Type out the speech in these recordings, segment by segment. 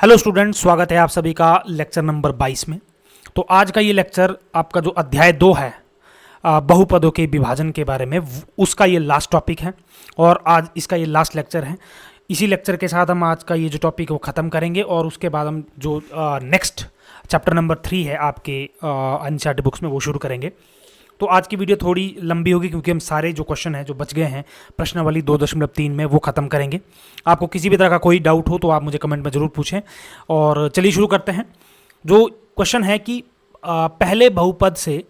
Hello student, स्वागत है आप सभी का लेक्चर नंबर 22 में। तो आज का ये लेक्चर आपका जो अध्याय 2 है बहुपदों के विभाजन के बारे में, उसका ये लास्ट टॉपिक है और आज इसका ये लास्ट लेक्चर है। इसी लेक्चर के साथ हम आज का ये जो टॉपिक है वो ख़त्म करेंगे और उसके बाद हम जो नेक्स्ट चैप्टर नंबर 3 है आपके एनसीईआरटी बुक्स में वो शुरू करेंगे। तो आज की वीडियो थोड़ी लंबी होगी क्योंकि हम सारे जो क्वेश्चन हैं जो बच गए हैं प्रश्नावली 2.3 में वो ख़त्म करेंगे। आपको किसी भी तरह का कोई डाउट हो तो आप मुझे कमेंट में ज़रूर पूछें। और चलिए शुरू करते हैं। जो क्वेश्चन है कि पहले बहुपद से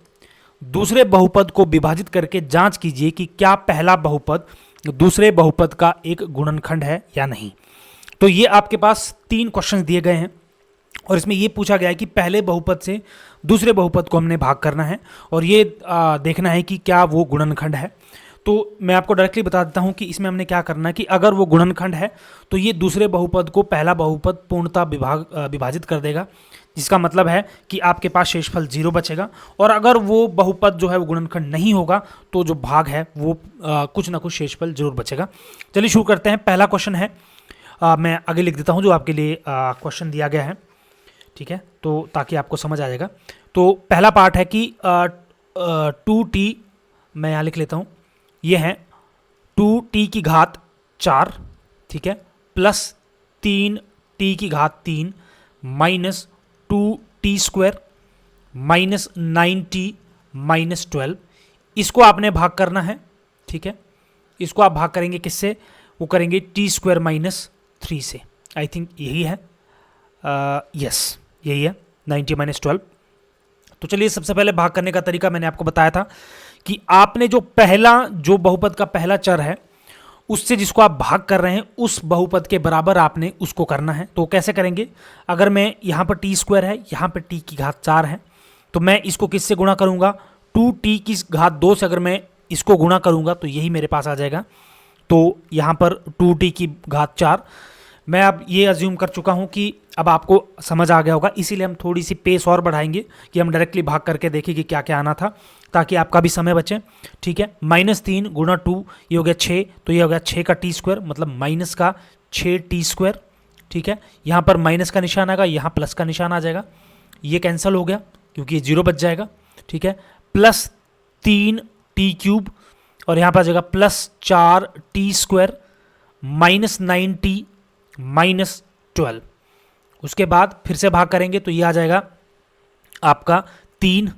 दूसरे बहुपद को विभाजित करके जांच कीजिए कि क्या पहला बहुपद दूसरे बहुपद का एक गुणनखंड है या नहीं। तो ये आपके पास 3 क्वेश्चन दिए गए हैं और इसमें ये पूछा गया है कि पहले बहुपद से दूसरे बहुपद को हमने भाग करना है और ये देखना है कि क्या वो गुणनखंड है। तो मैं आपको डायरेक्टली बता देता हूँ कि इसमें हमने क्या करना है कि अगर वो गुणनखंड है तो ये दूसरे बहुपद को पहला बहुपद पूर्णतः विभाजित कर देगा, जिसका मतलब है कि आपके पास शेषफल 0 बचेगा। और अगर वो बहुपद जो है वो गुणनखंड नहीं होगा तो जो भाग है वो कुछ ना कुछ शेषफल जरूर बचेगा। चलिए शुरू करते हैं। पहला क्वेश्चन है, मैं आगे लिख देता हूँ जो आपके लिए क्वेश्चन दिया गया है, ठीक है, तो ताकि आपको समझ आ जाएगा। तो पहला पार्ट है कि 2t, मैं यहाँ लिख लेता हूँ, ये है 2t की घात 4, ठीक है, प्लस 3t की घात 3 minus 2t square minus 9t minus 12। इसको आपने भाग करना है, ठीक है। इसको आप भाग करेंगे किससे? वो करेंगे t स्क्वायर माइनस 3 से। आई थिंक यही है, यस यही है 90 माइनस 12। तो चलिए सबसे पहले भाग करने का तरीका मैंने आपको बताया था कि आपने जो बहुपद का पहला चर है उससे जिसको आप भाग कर रहे हैं उस बहुपद के बराबर आपने उसको करना है। तो कैसे करेंगे? अगर मैं यहाँ पर टी स्क्वायर है, यहाँ पर टी की घात 4 है, तो मैं इसको किससे गुणा करूँगा? 2t की घात 2 से अगर मैं इसको गुणा करूँगा तो यही मेरे पास आ जाएगा। तो यहाँ पर 2t की घात 4, मैं अब ये अज्यूम कर चुका हूँ कि अब आपको समझ आ गया होगा, इसीलिए हम थोड़ी सी पेस और बढ़ाएंगे कि हम डायरेक्टली भाग करके देखें कि क्या क्या आना था, ताकि आपका भी समय बचे, ठीक है। -3 गुणा 2 ये हो गया 6, तो ये हो गया 6 का टी स्क्वायर, मतलब माइनस का 6t स्क्वायर, ठीक है। यहाँ पर माइनस का निशान आएगा, यहाँ प्लस का निशान आ जाएगा, ये कैंसिल हो गया क्योंकि ये 0 बच जाएगा, ठीक है। प्लस 3t क्यूब और यहाँ पर आ जाएगा plus 4t square minus 9t minus 12। उसके बाद फिर से भाग करेंगे तो ये आ जाएगा आपका 3t,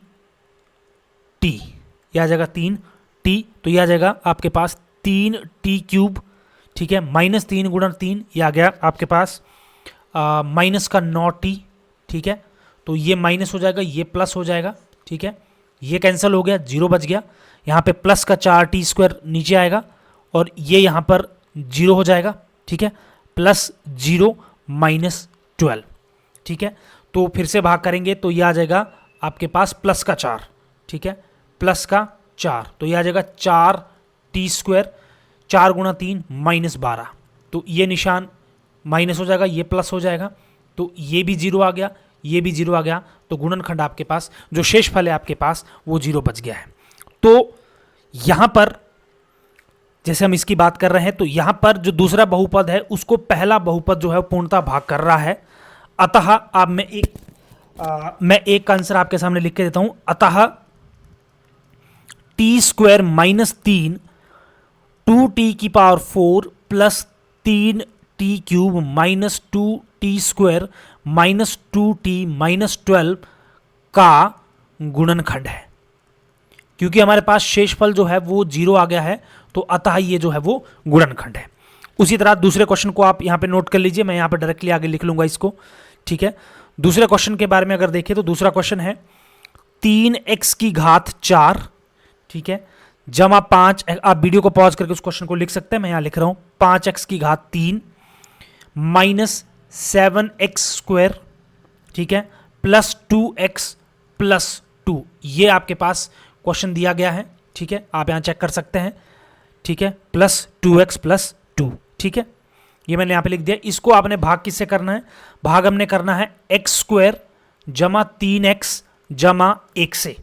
ये आ जाएगा 3t, तो ये आ जाएगा आपके पास 3t क्यूब, ठीक है, माइनस 3 गुणा 3, ये आ गया आपके पास माइनस का 9t, ठीक है। तो ये माइनस हो जाएगा, ये प्लस हो जाएगा, ठीक है, ये कैंसिल हो गया, 0 बच गया। यहाँ पे प्लस का 4t स्क्वायर नीचे आएगा और ये यहाँ पर 0 हो जाएगा, ठीक है, प्लस 0 माइनस 12, ठीक है। तो फिर से भाग करेंगे तो ये आ जाएगा आपके पास प्लस का 4, ठीक है, प्लस का 4, तो ये आ जाएगा 4t स्क्वायर, 4 गुणा 3 माइनस 12, तो ये निशान माइनस हो जाएगा, ये प्लस हो जाएगा, तो ये भी 0 आ गया, ये भी 0 आ गया। तो गुणनखंड आपके पास जो शेषफल है आपके पास वो 0 बच गया है। तो यहाँ पर जैसे हम इसकी बात कर रहे हैं तो यहाँ पर जो दूसरा बहुपद है उसको पहला बहुपद जो है पूर्णतः भाग कर रहा है। अतः अब मैं एक का आंसर आपके सामने लिख के देता हूं। अतः टी स्क्वायर माइनस 3 2t की power 4 plus 3t cube minus 2t square minus 2t minus 12 का गुणनखंड है। क्योंकि हमारे पास शेषफल जो है वो 0 आ गया है तो अतः ये जो है वो गुणनखंड है। उसी तरह दूसरे क्वेश्चन को आप यहाँ पे नोट कर लीजिए, मैं यहाँ पे डायरेक्टली आगे लिख लूँगा इसको, ठीक है। दूसरे क्वेश्चन के बारे में अगर देखें तो दूसरा क्वेश्चन है 3x की घात 4, ठीक है, जमा 5, आप वीडियो को पॉज करके उस क्वेश्चन को लिख सकते हैं, मैं यहाँ लिख रहा हूँ 5x की घात 3 माइनस 7x स्क्वायर, ठीक है, प्लस 2x प्लस 2। ये आपके पास क्वेश्चन दिया गया है, ठीक है, आप यहाँ चेक कर सकते हैं, ठीक है, प्लस 2x प्लस 2, ठीक है, ये मैंने यहाँ पे लिख दिया। इसको आपने भाग किससे करना है? भाग हमने करना है x स्क्वायर जमा 3x जमा 1 से।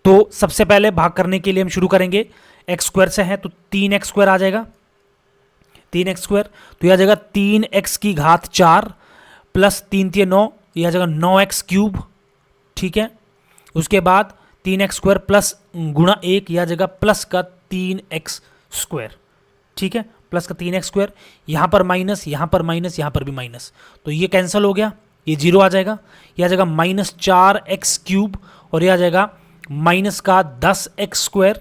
तो सबसे पहले भाग करने के लिए हम शुरू करेंगे x स्क्वायर से है, तो 3x स्क्वायर आ जाएगा, 3x स्क्वायर, तो यह आ जाएगा 3x की घात 4 प्लस 3 3 9, यह आ जाएगा 9x क्यूब, ठीक है। उसके बाद 3x स्क्वायर प्लस गुणा 1, यह आ जाएगा प्लस का 3x स्क्वायर, ठीक है, प्लस का 3x स्क्वायर, यहाँ पर माइनस, यहाँ पर माइनस, यहाँ पर भी माइनस, तो ये कैंसिल हो गया, ये जीरो आ जाएगा, यह आ जाएगा माइनस 4x क्यूब, और यह आ जाएगा माइनस का 10x square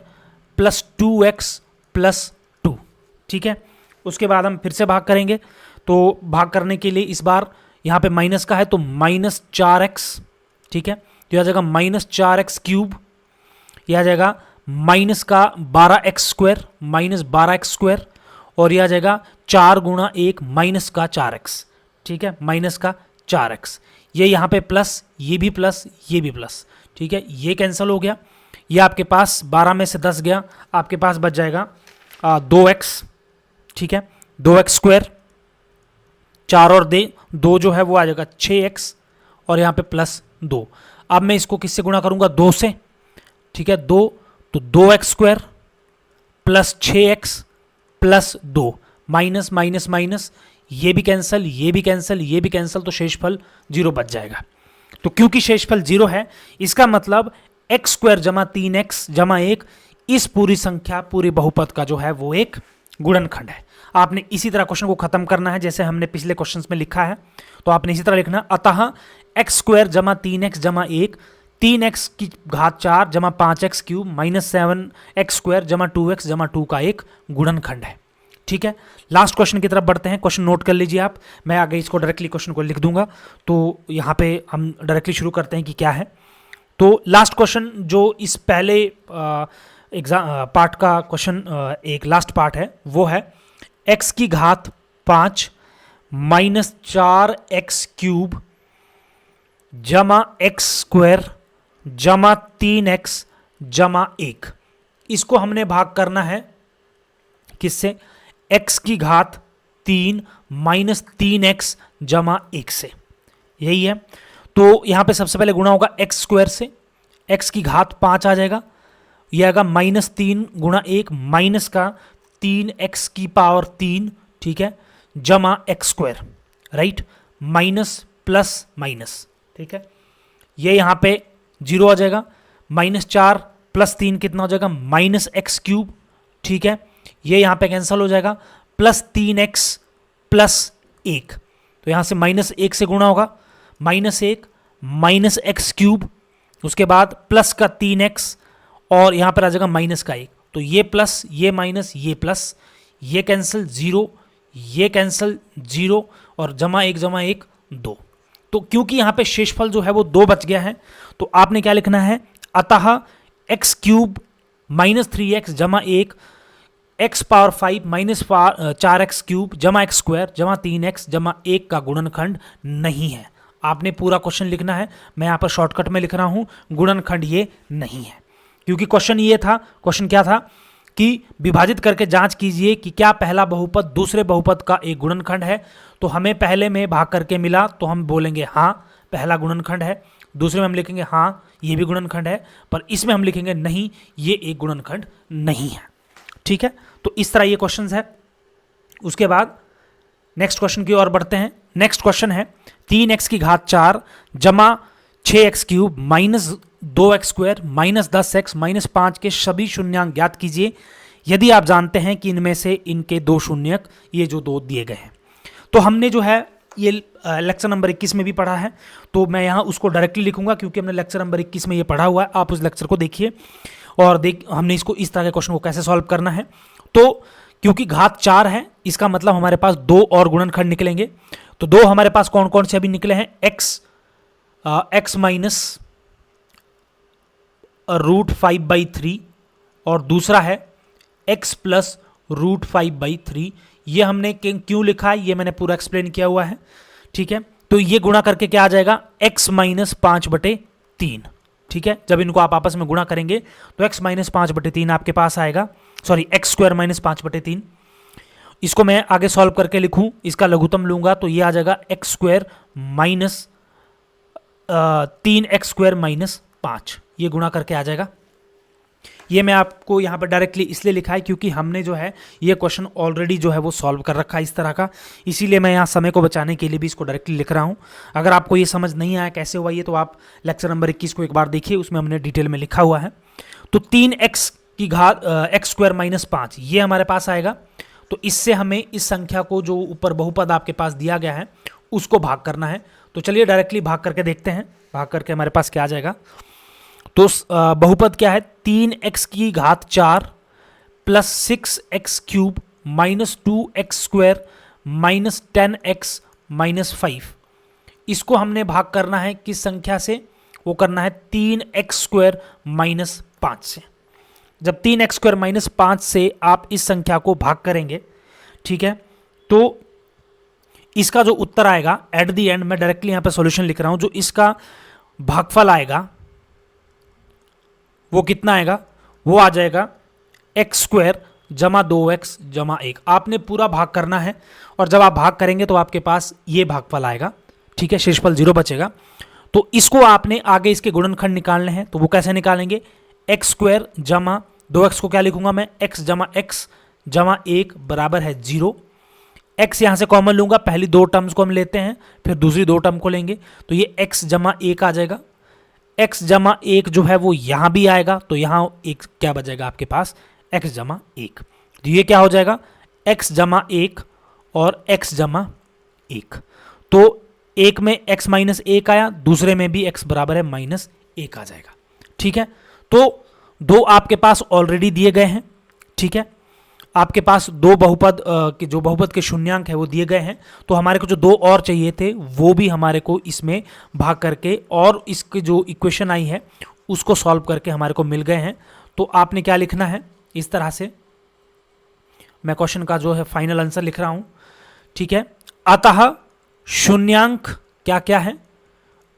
plus 2x plus 2, ठीक है। उसके बाद हम फिर से भाग करेंगे, तो भाग करने के लिए इस बार यहाँ पे माइनस का है तो माइनस 4x, ठीक है, तो यह आ जाएगा माइनस 4x क्यूब, यह आ जाएगा माइनस का 12x square, minus 12x square, और यह आ जाएगा 4 गुणा 1 माइनस का 4x, ठीक है, माइनस का 4x, ये यहाँ पे प्लस, ये भी प्लस, ये भी प्लस, ठीक है, ये कैंसिल हो गया, ये आपके पास 12 में से 10 गया, आपके पास बच जाएगा 2x, ठीक है, 2x स्क्वायर, 4 और 2 जो है वो आ जाएगा 6x, और यहाँ पे प्लस 2। अब मैं इसको किससे गुणा करूंगा, 2 से, ठीक है, 2, तो 2x square plus 6x plus 2, minus minus minus, ये भी कैंसिल, ये भी कैंसिल, ये भी कैंसिल, तो शेषफल 0 बच जाएगा। तो क्योंकि शेषफल 0 है, इसका मतलब x स्क्वायर जमा 3x जमा 1 इस पूरी संख्या, पूरी बहुपद का जो है वो एक गुणनखंड है। आपने इसी तरह क्वेश्चन को खत्म करना है जैसे हमने पिछले क्वेश्चंस में लिखा है, तो आपने इसी तरह लिखना, अतः x स्क्वायर जमा 3x जमा 1 3x की घात 4 जमा 5x cube minus 7x square जमा 2x जमा 2 का एक गुणनखंड है, ठीक है। लास्ट क्वेश्चन की तरफ बढ़ते हैं, क्वेश्चन नोट कर लीजिए आप, मैं आगे इसको डायरेक्टली क्वेश्चन को लिख दूंगा, तो यहाँ पे हम डायरेक्टली शुरू करते हैं कि क्या है। तो लास्ट क्वेश्चन जो इस पहले एग्जाम पार्ट का क्वेश्चन, एक लास्ट पार्ट है, वो है x की घात 5 माइनस 4x क्यूब जमा x स्क्वायर जमा 3x जमा 1, इसको हमने भाग करना है किससे, x की घात 3 माइनस 3x जमा 1 से, यही है। तो यहां पे सबसे पहले गुणा होगा x स्क्वायर से, x की घात 5 आ जाएगा, यह आएगा माइनस 3 गुणा 1 माइनस का 3x की पावर 3, ठीक है, जमा x square, right, minus plus minus, ठीक है, ये यहां पे 0 आ जाएगा, माइनस 4 प्लस 3 कितना हो जाएगा, माइनस एक्स क्यूब, ठीक है, ये यहां पे कैंसिल हो जाएगा, प्लस 3x प्लस 1, तो यहां से माइनस 1 से गुणा होगा, माइनस 1 माइनस एक्स क्यूब, उसके बाद प्लस का 3x, और यहां पर आ जाएगा माइनस का 1, तो ये प्लस, ये माइनस, ये प्लस, ये कैंसिल 0, ये कैंसिल 0, और जमा 1 2। तो क्योंकि यहां पे शेषफल जो है वो 2 बच गया है, तो आपने क्या लिखना है, अतः x क्यूब माइनस 3x जमा 1 x power 5 minus 4x cube जमा x स्क्वायर जमा 3x जमा 1 का गुणनखंड नहीं है। आपने पूरा क्वेश्चन लिखना है, मैं यहाँ पर शॉर्टकट में लिख रहा हूँ, गुणनखंड ये नहीं है, क्योंकि क्वेश्चन ये था, क्वेश्चन क्या था कि विभाजित करके जांच कीजिए कि क्या पहला बहुपद दूसरे बहुपद का एक गुणनखंड है। तो हमें पहले में भाग करके मिला तो हम बोलेंगे हाँ पहला गुणनखंड है, दूसरे में हम लिखेंगे हाँ ये भी गुणनखंड है, पर इसमें हम लिखेंगे नहीं ये एक गुणनखंड नहीं है, ठीक है। तो इस तरह ये क्वेश्चन है। उसके बाद नेक्स्ट क्वेश्चन की ओर बढ़ते हैं। नेक्स्ट क्वेश्चन है 3x की घात 4 जमा 6x cube minus 2x square minus 10x minus 5 के सभी शून्यांक ज्ञात कीजिए यदि आप जानते हैं कि इनमें से इनके 2 शून्यक ये जो 2 दिए गए हैं। तो हमने जो है ये लेक्चर नंबर 21 में भी पढ़ा है, तो मैं यहाँ उसको डायरेक्टली लिखूंगा क्योंकि हमने लेक्चर नंबर 21 में ये पढ़ा हुआ है। आप उस लेक्चर को देखिए और हमने इसको इस तरह के क्वेश्चन को कैसे सॉल्व करना है। तो क्योंकि घात 4 है इसका मतलब हमारे पास 2 और गुणनखंड निकलेंगे। तो 2 हमारे पास कौन कौन से अभी निकले हैं, x माइनस √5/3 और दूसरा है x प्लस √5/3। ये हमने क्यों लिखा है ये मैंने पूरा एक्सप्लेन किया हुआ है, ठीक है। तो ये गुणा करके क्या आ जाएगा x माइनस 5/3, ठीक है। जब इनको आप आपस में गुणा करेंगे तो x माइनस 5/3 आपके पास आएगा, सॉरी x स्क्वायर माइनस 5/3। इसको मैं आगे सॉल्व करके लिखूं, इसका लघुत्तम लूंगा तो ये आ जाएगा x square minus 3x square minus 5, ये गुणा करके आ जाएगा। ये मैं आपको यहाँ पर डायरेक्टली इसलिए लिखा है क्योंकि हमने जो है ये क्वेश्चन ऑलरेडी जो है वो सॉल्व कर रखा है इस तरह का, इसीलिए मैं यहाँ समय को बचाने के लिए भी इसको डायरेक्टली लिख रहा हूँ। अगर आपको ये समझ नहीं आया कैसे हुआ ये, तो आप लेक्चर नंबर 21 को एक बार देखिए, उसमें हमने डिटेल में लिखा हुआ है। तो 3x की घात एक्स स्क्वायर माइनस 5 ये हमारे पास आएगा। तो इससे हमें इस संख्या को जो ऊपर बहुपद आपके पास दिया गया है उसको भाग करना है। तो चलिए डायरेक्टली भाग करके देखते हैं, भाग करके हमारे पास क्या आ जाएगा। तो बहुपद क्या है, 3x की घात 4 plus 6x cube minus 2x square minus 10x minus 5। इसको हमने भाग करना है किस संख्या से, वो करना है 3x स्क्वायर माइनस 5 से। जब 3x स्क्वायर माइनस 5 से आप इस संख्या को भाग करेंगे, ठीक है, तो इसका जो उत्तर आएगा एट द एंड, मैं डायरेक्टली यहां पे सॉल्यूशन लिख रहा हूं, जो इसका भागफल आएगा वो कितना आएगा, वो आ जाएगा एक्स स्क्वायर जमा 2x जमा 1। आपने पूरा भाग करना है और जब आप भाग करेंगे तो आपके पास ये भागफल आएगा, ठीक है, शेषफल 0 बचेगा। तो इसको आपने आगे इसके गुणनखंड निकालने हैं, तो वो कैसे निकालेंगे, एक्स स्क्वायर जमा 2x को क्या लिखूंगा मैं, x जमा 1 बराबर है 0। x यहां से कॉमन लूंगा, पहली 2 टर्म्स को हम लेते हैं, फिर दूसरी 2 टर्म को लेंगे, तो ये x जमा 1 आ जाएगा। x जमा 1 जो है वो यहां भी आएगा, तो यहां एक क्या बचेगा आपके पास, x जमा 1। तो ये क्या हो जाएगा, x जमा 1 और x जमा 1। तो एक में x माइनस 1 आया, दूसरे में भी x बराबर है माइनस 1 आ जाएगा, ठीक है। तो 2 आपके पास ऑलरेडी दिए गए हैं, ठीक है, आपके पास 2 बहुपद के जो बहुपद के शून्यांक है वो दिए गए हैं। तो हमारे को जो 2 और चाहिए थे वो भी हमारे को इसमें भाग करके और इसकी जो इक्वेशन आई है उसको सॉल्व करके हमारे को मिल गए हैं। तो आपने क्या लिखना है, इस तरह से मैं क्वेश्चन का जो है फाइनल आंसर लिख रहा हूं, ठीक है। अतः शून्यांक क्या क्या है,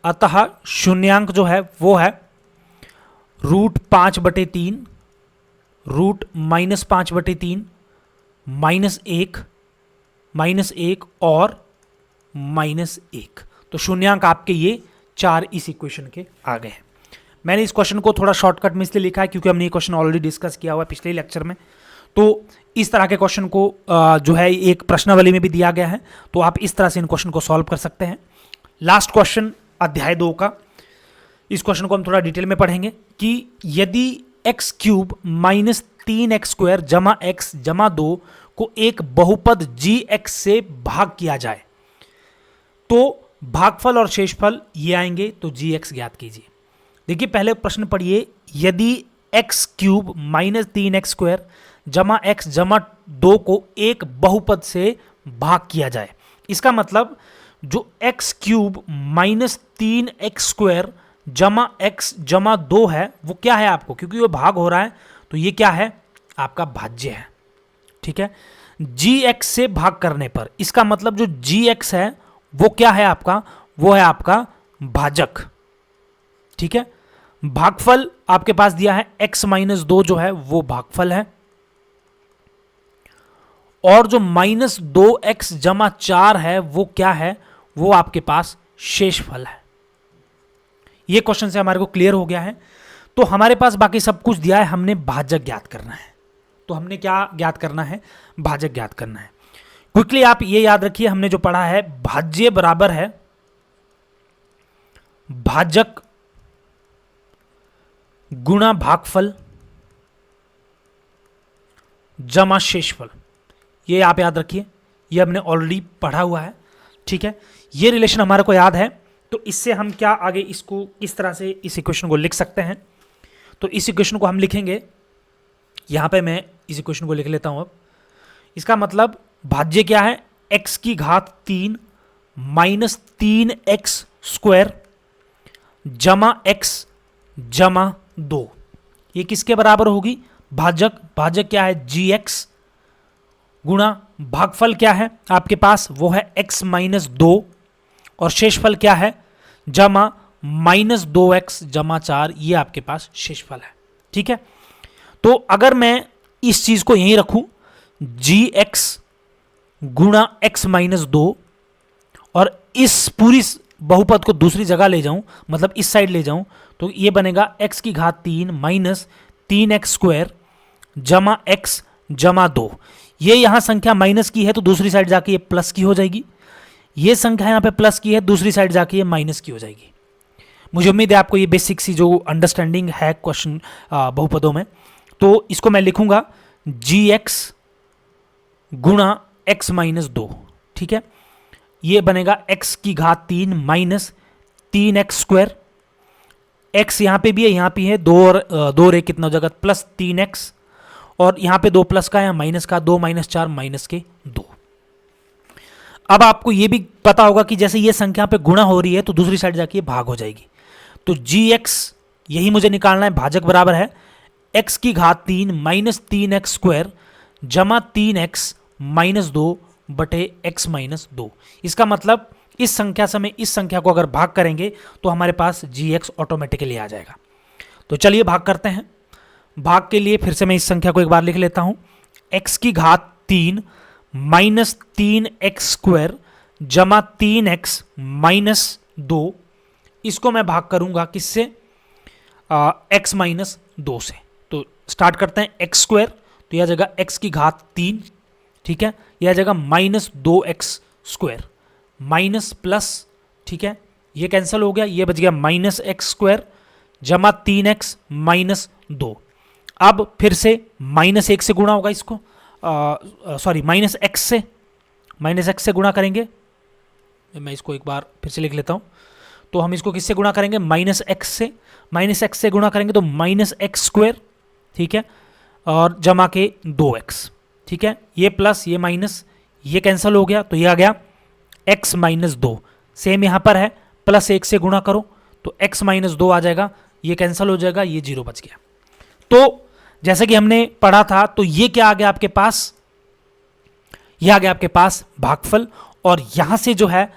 अतः शून्यांक जो है वो है √5/3, रूट -5/3, -1 और -1। तो शून्यांक आपके ये 4 इस इक्वेशन के आ गए हैं। मैंने इस क्वेश्चन को थोड़ा शॉर्टकट में इसलिए लिखा है क्योंकि हमने ये क्वेश्चन ऑलरेडी डिस्कस किया हुआ है पिछले लेक्चर में। तो इस तरह के क्वेश्चन को जो है एक प्रश्नावली में भी दिया गया है, तो आप इस तरह से इन क्वेश्चन को सॉल्व कर सकते हैं। लास्ट क्वेश्चन अध्याय 2 का, इस क्वेश्चन को हम थोड़ा डिटेल में पढ़ेंगे कि यदि x cube minus 3x square जमा x जमा 2 को एक बहुपद gx से भाग किया जाए तो भागफल और शेषफल ये आएंगे, तो gx ज्ञात कीजिए। देखिए पहले प्रश्न पढ़िए, यदि x cube minus 3x square जमा x जमा 2 को एक बहुपद से भाग किया जाए, इसका मतलब जो x cube minus 3x square जमा x जमा 2 है वो क्या है आपको, क्योंकि वो भाग हो रहा है तो ये क्या है आपका भाज्य है, ठीक है। gx से भाग करने पर इसका मतलब जो gx है वो क्या है आपका, वो है आपका भाजक, ठीक है। भागफल आपके पास दिया है x माइनस 2 जो है वो भागफल है, और जो -2x जमा 4 है वो क्या है, वो आपके पास शेषफल है। ये क्वेश्चन से हमारे को क्लियर हो गया है। तो हमारे पास बाकी सब कुछ दिया है, हमने भाजक ज्ञात करना है। तो हमने क्या ज्ञात करना है, भाजक ज्ञात करना है। क्विकली आप ये याद रखिए, हमने जो पढ़ा है भाज्य बराबर है भाजक गुणा भागफल जमा शेषफल। ये आप याद रखिए, ये हमने ऑलरेडी पढ़ा हुआ है, ठीक है। ये रिलेशन हमारे को याद है, तो इससे हम क्या आगे इसको इस तरह से इस इक्वेशन को लिख सकते हैं। तो इस इक्वेशन को हम लिखेंगे, यहां पे मैं इस इक्वेशन को लिख लेता हूं। अब इसका मतलब भाज्य क्या है, x की घात 3 माइनस 3x स्क्वायर जमा x जमा 2, ये किसके बराबर होगी, भाजक। भाजक क्या है gx गुणा भागफल क्या है आपके पास, वो है x माइनस 2, और शेषफल क्या है जमा -2x जमा 4, ये आपके पास शेषफल है, ठीक है। तो अगर मैं इस चीज को यहीं रखूं gx गुणा x माइनस 2 और इस पूरी बहुपद को दूसरी जगह ले जाऊं, मतलब इस साइड ले जाऊं, तो ये बनेगा x की घात 3 माइनस 3x² जमा x जमा 2। ये यहाँ संख्या माइनस की है तो दूसरी साइड जाके ये प्लस की हो जाएगी, ये संख्या यहाँ पे प्लस की है, दूसरी साइड जाके ये माइनस की हो जाएगी। मुझे उम्मीद है आपको ये बेसिक सी जो अंडरस्टैंडिंग है क्वेश्चन बहुपदों में। तो इसको मैं लिखूंगा gx गुणा x माइनस 2, ठीक है। ये बनेगा x की घात 3 माइनस 3x²। x यहाँ पे भी है, यहाँ पे है, 2 और 1 कितना हो जाएगा प्लस 3x, और यहाँ पे 2 प्लस का है माइनस का, 2 माइनस 4 माइनस के 2। अब आपको ये भी पता होगा कि जैसे ये संख्या पे गुणा हो रही है तो दूसरी साइड जाके भाग हो जाएगी। तो gx यही मुझे निकालना है, भाजक बराबर है x की घात 3 माइनस 3x² जमा 3x माइनस 2 बटे x माइनस 2। इसका मतलब इस संख्या से मैं इस संख्या को अगर भाग करेंगे तो हमारे पास gx ऑटोमेटिकली आ जाएगा। तो चलिए भाग करते हैं। भाग के लिए फिर से मैं इस संख्या को एक बार लिख लेता हूं, x की घात 3 माइनस 3x² जमा 3x माइनस 2। इसको मैं भाग करूंगा किससे, x माइनस 2 से। तो स्टार्ट करते हैं x² तो यह आ जाएगा x की घात 3, ठीक है, यह आ जाएगा माइनस 2x² माइनस प्लस, ठीक है, ये कैंसिल हो गया, ये बच गया माइनस x² जमा 3x माइनस 2। अब फिर से माइनस 1 से गुणा होगा इसको, सॉरी माइनस x से गुणा करेंगे। मैं इसको एक बार फिर से लिख लेता हूँ। तो हम इसको किससे गुणा करेंगे, माइनस x से गुणा करेंगे तो माइनस x², ठीक है, और जमा के 2x, ठीक है, ये प्लस ये माइनस ये कैंसिल हो गया, तो ये आ गया x माइनस 2। सेम यहाँ पर है, प्लस 1 से गुणा करो तो x माइनस 2 आ जाएगा, ये कैंसिल हो जाएगा, ये 0 बच गया। तो जैसे कि हमने पढ़ा था, तो ये क्या आ गया आपके पास, ये आ गया आपके पास भागफल। और यहां से जो है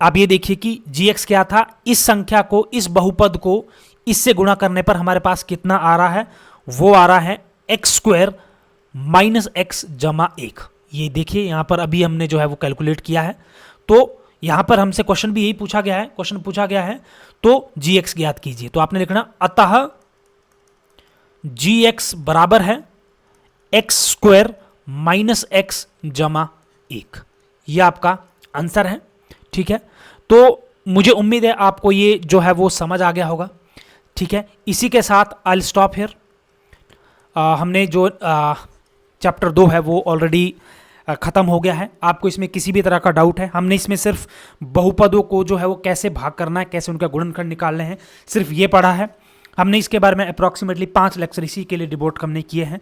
आप ये देखिए कि gx क्या था, इस संख्या को, इस बहुपद को इससे गुणा करने पर हमारे पास कितना आ रहा है, वो आ रहा है x² माइनस x जमा 1। ये देखिए यहां पर अभी हमने जो है वो कैलकुलेट किया है। तो यहां पर हमसे क्वेश्चन भी यही पूछा गया है, क्वेश्चन पूछा गया है तो gx ज्ञात कीजिए। तो आपने लिखना अतः gx बराबर है x² माइनस x जमा 1। यह आपका आंसर है, ठीक है। तो मुझे उम्मीद है आपको ये जो है वो समझ आ गया होगा, ठीक है। इसी के साथ आई विल स्टॉप हियर। हमने जो चैप्टर 2 है वो ऑलरेडी ख़त्म हो गया है। आपको इसमें किसी भी तरह का डाउट है, हमने इसमें सिर्फ बहुपदों को जो है वो कैसे भाग करना है, कैसे उनका गुणनखंड निकालने हैं, सिर्फ ये पढ़ा है हमने। इसके बारे में अप्रॉक्सीमेटली 5 लेक्चर इसी के लिए डिवोट हमने किए हैं।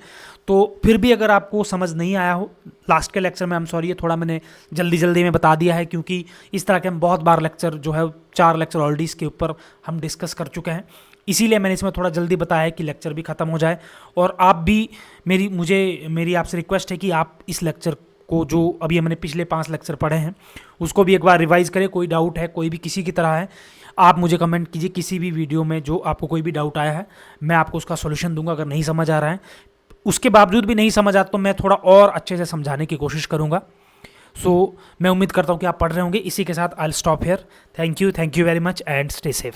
तो फिर भी अगर आपको समझ नहीं आया हो लास्ट के लेक्चर में, आई एम सॉरी, ये थोड़ा मैंने जल्दी में बता दिया है, क्योंकि इस तरह के हम बहुत बार लेक्चर जो है 4 लेक्चर ऑलरेडी इसके ऊपर हम डिस्कस कर चुके हैं। इसीलिए मैंने इसमें थोड़ा जल्दी बताया है कि लेक्चर भी ख़त्म हो जाए। और आप भी मेरी आपसे रिक्वेस्ट है कि आप इस लेक्चर को, जो अभी हमने पिछले 5 लेक्चर पढ़े हैं, उसको भी एक बार रिवाइज करें। कोई डाउट है, कोई भी किसी की तरह है, आप मुझे कमेंट कीजिए किसी भी वीडियो में जो आपको कोई भी डाउट आया है, मैं आपको उसका सॉल्यूशन दूंगा। अगर नहीं समझ आ रहा है, उसके बावजूद भी नहीं समझ आता तो मैं थोड़ा और अच्छे से समझाने की कोशिश करूंगा। सो मैं उम्मीद करता हूं कि आप पढ़ रहे होंगे। इसी के साथ I will stop here. Thank you very much and stay safe.